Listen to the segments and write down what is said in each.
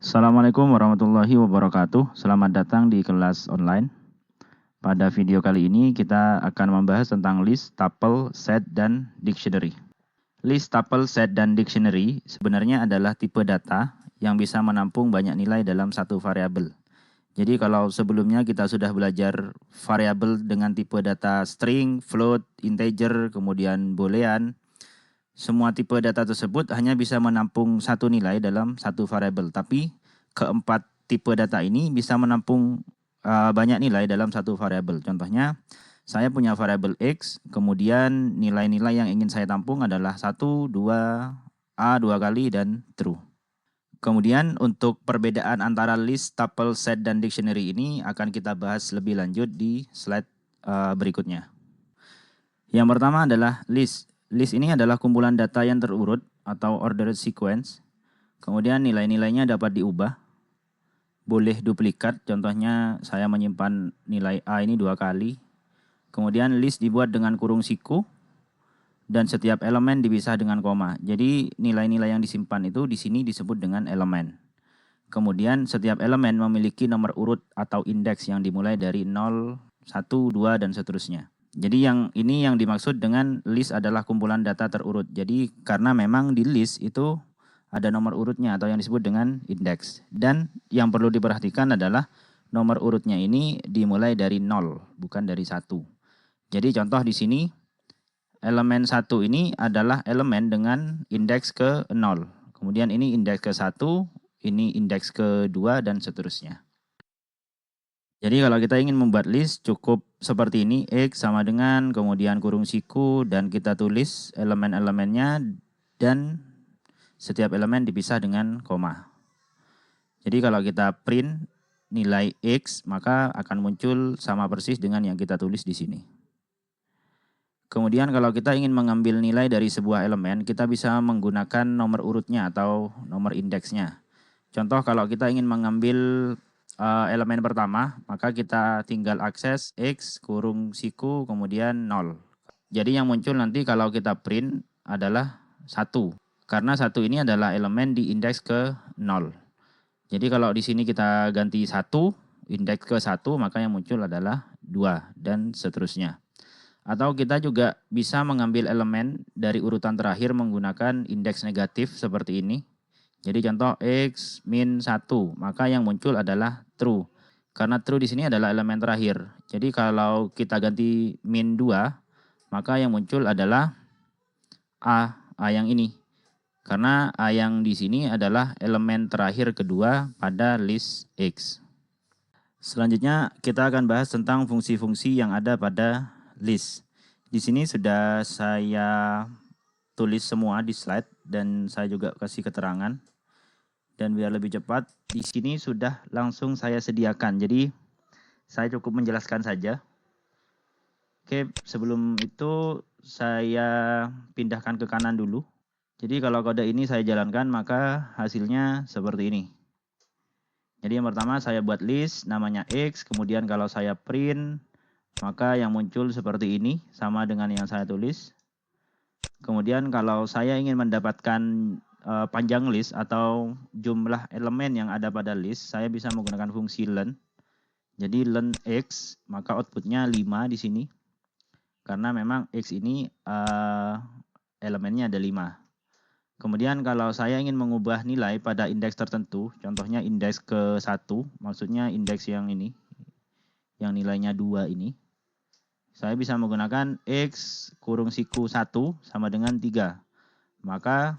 Assalamualaikum warahmatullahi wabarakatuh. Selamat datang di kelas online. Pada video kali ini kita akan membahas tentang list, tuple, set, dan dictionary. List, tuple, set, dan dictionary sebenarnya adalah tipe data yang bisa menampung banyak nilai dalam satu variabel. Jadi kalau sebelumnya kita sudah belajar variabel dengan tipe data string, float, integer, kemudian boolean, semua tipe data tersebut hanya bisa menampung satu nilai dalam satu variabel, tapi keempat tipe data ini bisa menampung banyak nilai dalam satu variabel. Contohnya, saya punya variabel X, kemudian nilai-nilai yang ingin saya tampung adalah 1, 2, A 2 kali, dan true. Kemudian untuk perbedaan antara list, tuple, set, dan dictionary ini akan kita bahas lebih lanjut di slide berikutnya. Yang pertama adalah list. List ini adalah kumpulan data yang terurut atau ordered sequence. Kemudian nilai-nilainya dapat diubah. Boleh duplikat, contohnya saya menyimpan nilai A ini 2 kali. Kemudian list dibuat dengan kurung siku dan setiap elemen dipisah dengan koma. Jadi nilai-nilai yang disimpan itu di sini disebut dengan elemen. Kemudian setiap elemen memiliki nomor urut atau indeks yang dimulai dari 0, 1, 2, dan seterusnya. Jadi yang dimaksud dengan list adalah kumpulan data terurut. Jadi karena memang di list itu ada nomor urutnya atau yang disebut dengan indeks. Dan yang perlu diperhatikan adalah nomor urutnya ini dimulai dari 0, bukan dari 1. Jadi contoh di sini elemen 1 ini adalah elemen dengan indeks ke 0. Kemudian ini indeks ke 1, ini indeks ke 2, dan seterusnya. Jadi kalau kita ingin membuat list cukup seperti ini, X sama dengan kemudian kurung siku dan kita tulis elemen-elemennya dan setiap elemen dipisah dengan koma. Jadi kalau kita print nilai X maka akan muncul sama persis dengan yang kita tulis di sini. Kemudian kalau kita ingin mengambil nilai dari sebuah elemen, kita bisa menggunakan nomor urutnya atau nomor indeksnya. Contoh kalau kita ingin mengambil elemen pertama, maka kita tinggal akses X kurung siku kemudian 0. Jadi yang muncul nanti kalau kita print adalah 1. Karena 1 ini adalah elemen di indeks ke 0. Jadi kalau di sini kita ganti 1, indeks ke 1, maka yang muncul adalah 2 dan seterusnya. Atau kita juga bisa mengambil elemen dari urutan terakhir menggunakan indeks negatif seperti ini. Jadi contoh X min 1, maka yang muncul adalah true. Karena true di sini adalah elemen terakhir. Jadi kalau kita ganti min 2, maka yang muncul adalah A yang ini. Karena A yang di sini adalah elemen terakhir kedua pada list X. Selanjutnya kita akan bahas tentang fungsi-fungsi yang ada pada list. Di sini sudah saya tulis semua di slide dan saya juga kasih keterangan. Dan biar lebih cepat, di sini sudah langsung saya sediakan. Jadi saya cukup menjelaskan saja. Oke, sebelum itu saya pindahkan ke kanan dulu. Jadi kalau kode ini saya jalankan maka hasilnya seperti ini. Jadi yang pertama saya buat list namanya X, kemudian kalau saya print maka yang muncul seperti ini sama dengan yang saya tulis. Kemudian kalau saya ingin mendapatkan panjang list atau jumlah elemen yang ada pada list, saya bisa menggunakan fungsi len. Jadi len X, maka outputnya 5 di sini. Karena memang X ini elemennya ada 5. Kemudian kalau saya ingin mengubah nilai pada indeks tertentu, contohnya indeks ke 1, maksudnya indeks yang ini, yang nilainya 2 ini. Saya bisa menggunakan X kurung siku 1 sama dengan 3. Maka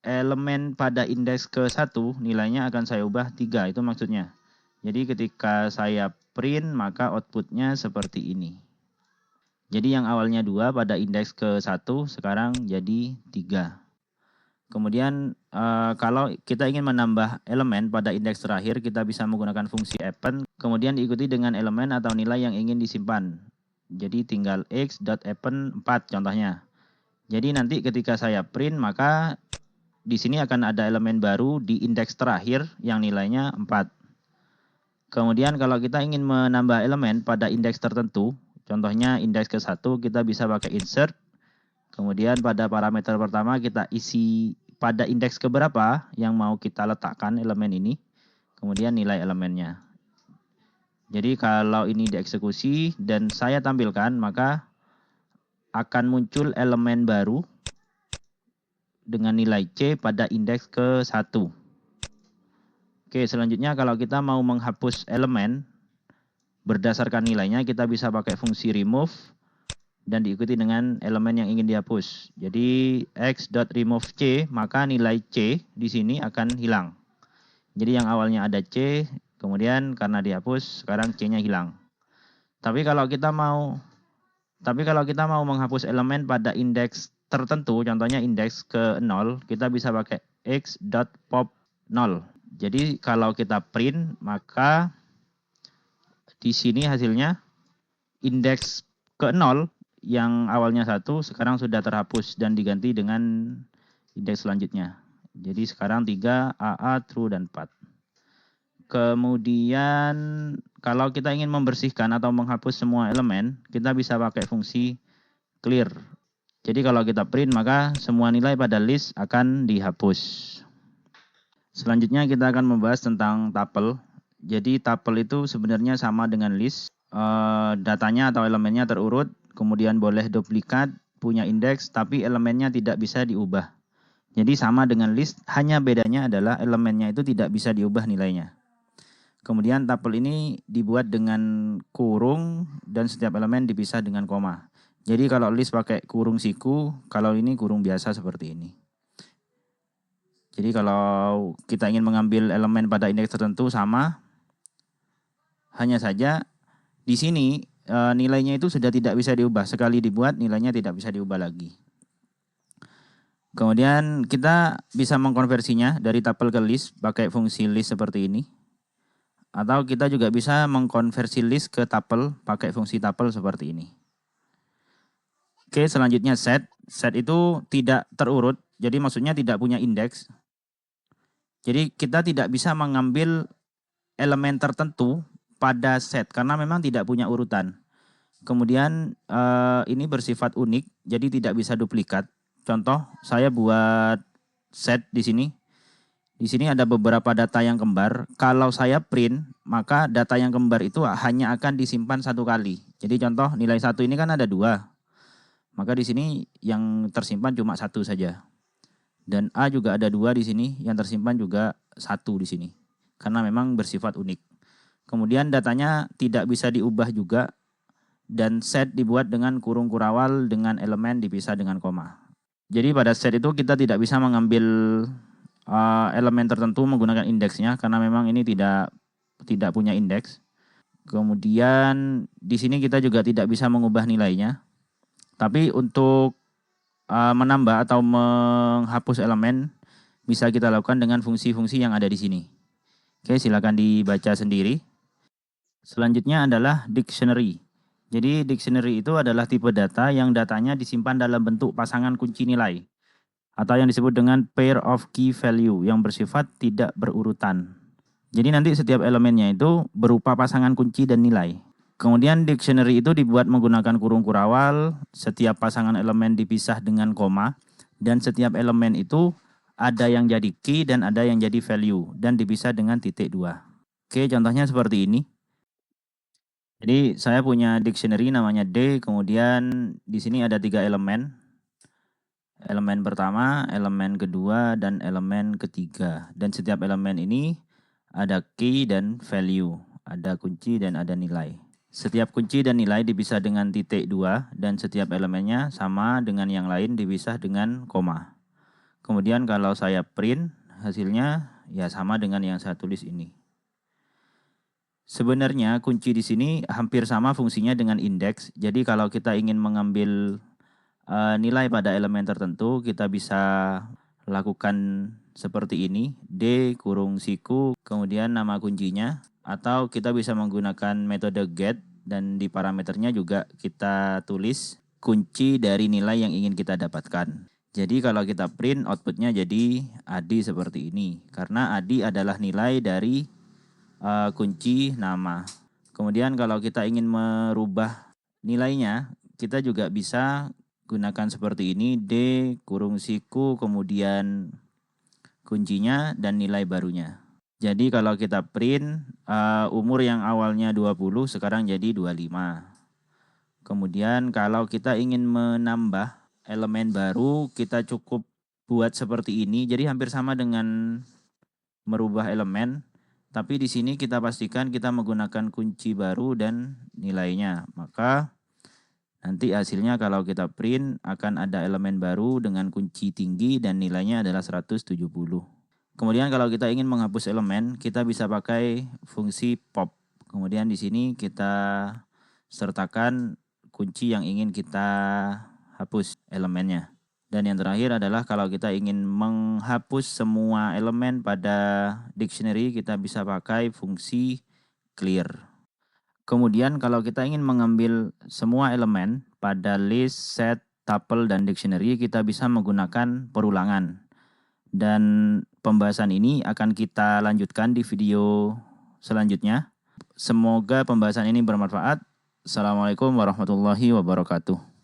elemen pada indeks ke 1 nilainya akan saya ubah 3, itu maksudnya. Jadi ketika saya print maka outputnya seperti ini. Jadi yang awalnya 2 pada indeks ke 1 sekarang jadi 3. Kemudian kalau kita ingin menambah elemen pada indeks terakhir, kita bisa menggunakan fungsi append, kemudian diikuti dengan elemen atau nilai yang ingin disimpan. Jadi tinggal x.append 4 contohnya. Jadi nanti ketika saya print maka di sini akan ada elemen baru di indeks terakhir yang nilainya 4. Kemudian kalau kita ingin menambah elemen pada indeks tertentu, contohnya indeks ke 1, kita bisa pakai insert. Kemudian pada parameter pertama kita isi pada indeks keberapa yang mau kita letakkan elemen ini, kemudian nilai elemennya. Jadi kalau ini dieksekusi dan saya tampilkan, maka akan muncul elemen baru dengan nilai C pada indeks ke-1. Oke, selanjutnya kalau kita mau menghapus elemen berdasarkan nilainya, kita bisa pakai fungsi remove dan diikuti dengan elemen yang ingin dihapus. Jadi x.remove C, maka nilai C di sini akan hilang. Jadi yang awalnya ada C, kemudian karena dihapus, sekarang C-nya hilang. Tapi kalau kita mau menghapus elemen pada indeks tertentu, contohnya indeks ke-0, kita bisa pakai x.pop 0. Jadi kalau kita print, maka di sini hasilnya indeks ke-0 yang awalnya 1 sekarang sudah terhapus dan diganti dengan indeks selanjutnya. Jadi sekarang 3, AA, true, dan 4. Kemudian kalau kita ingin membersihkan atau menghapus semua elemen, kita bisa pakai fungsi clear. Jadi kalau kita print, maka semua nilai pada list akan dihapus. Selanjutnya kita akan membahas tentang tuple. Jadi tuple itu sebenarnya sama dengan list. Datanya atau elemennya terurut, kemudian boleh duplikat, punya indeks, tapi elemennya tidak bisa diubah. Jadi sama dengan list, hanya bedanya adalah elemennya itu tidak bisa diubah nilainya. Kemudian tuple ini dibuat dengan kurung dan setiap elemen dipisah dengan koma. Jadi kalau list pakai kurung siku, kalau ini kurung biasa seperti ini. Jadi kalau kita ingin mengambil elemen pada indeks tertentu sama, hanya saja di sini nilainya itu sudah tidak bisa diubah. Sekali dibuat nilainya tidak bisa diubah lagi. Kemudian kita bisa mengkonversinya dari tuple ke list pakai fungsi list seperti ini. Atau kita juga bisa mengkonversi list ke tuple pakai fungsi tuple seperti ini. Oke, selanjutnya set. Set itu tidak terurut, jadi maksudnya tidak punya indeks. Jadi kita tidak bisa mengambil elemen tertentu pada set karena memang tidak punya urutan. Kemudian ini bersifat unik, jadi tidak bisa duplikat. Contoh, saya buat set di sini. Di sini ada beberapa data yang kembar. Kalau saya print, maka data yang kembar itu hanya akan disimpan satu kali. Jadi contoh nilai 1 ini kan ada 2. Maka di sini yang tersimpan cuma 1 saja. Dan A juga ada 2 di sini, yang tersimpan juga 1 di sini. Karena memang bersifat unik. Kemudian datanya tidak bisa diubah juga. Dan set dibuat dengan kurung kurawal dengan elemen dipisah dengan koma. Jadi pada set itu kita tidak bisa mengambil elemen tertentu menggunakan indeksnya karena memang ini tidak punya indeks. Kemudian di sini kita juga tidak bisa mengubah nilainya. Tapi untuk menambah atau menghapus elemen bisa kita lakukan dengan fungsi-fungsi yang ada di sini. Oke, silakan dibaca sendiri. Selanjutnya adalah dictionary. Jadi dictionary itu adalah tipe data yang datanya disimpan dalam bentuk pasangan kunci nilai atau yang disebut dengan pair of key value yang bersifat tidak berurutan. Jadi nanti setiap elemennya itu berupa pasangan kunci dan nilai. Kemudian dictionary itu dibuat menggunakan kurung kurawal, setiap pasangan elemen dipisah dengan koma, dan setiap elemen itu ada yang jadi key dan ada yang jadi value, dan dipisah dengan titik 2. Oke, contohnya seperti ini. Jadi saya punya dictionary namanya D, kemudian di sini ada 3 elemen. Elemen pertama, elemen kedua, dan elemen ketiga. Dan setiap elemen ini ada key dan value, ada kunci dan ada nilai. Setiap kunci dan nilai dipisah dengan titik 2 dan setiap elemennya sama dengan yang lain dipisah dengan koma. Kemudian kalau saya print hasilnya ya sama dengan yang saya tulis ini. Sebenarnya kunci di sini hampir sama fungsinya dengan indeks. Jadi kalau kita ingin mengambil nilai pada elemen tertentu, kita bisa lakukan seperti ini. D kurung siku, kemudian nama kuncinya. Atau kita bisa menggunakan metode get dan di parameternya juga kita tulis kunci dari nilai yang ingin kita dapatkan. Jadi kalau kita print outputnya jadi ADI seperti ini. Karena ADI adalah nilai dari kunci nama. Kemudian kalau kita ingin merubah nilainya, kita juga bisa gunakan seperti ini. D kurung siku kemudian kuncinya dan nilai barunya. Jadi kalau kita print umur yang awalnya 20 sekarang jadi 25. Kemudian kalau kita ingin menambah elemen baru, kita cukup buat seperti ini. Jadi hampir sama dengan merubah elemen, tapi di sini kita pastikan kita menggunakan kunci baru dan nilainya. Maka nanti hasilnya kalau kita print akan ada elemen baru dengan kunci tinggi dan nilainya adalah 170. Kemudian kalau kita ingin menghapus elemen, kita bisa pakai fungsi pop. Kemudian di sini kita sertakan kunci yang ingin kita hapus elemennya. Dan yang terakhir adalah kalau kita ingin menghapus semua elemen pada dictionary, kita bisa pakai fungsi clear. Kemudian kalau kita ingin mengambil semua elemen pada list, set, tuple, dan dictionary, kita bisa menggunakan perulangan. Dan pembahasan ini akan kita lanjutkan di video selanjutnya. Semoga pembahasan ini bermanfaat. Assalamualaikum warahmatullahi wabarakatuh.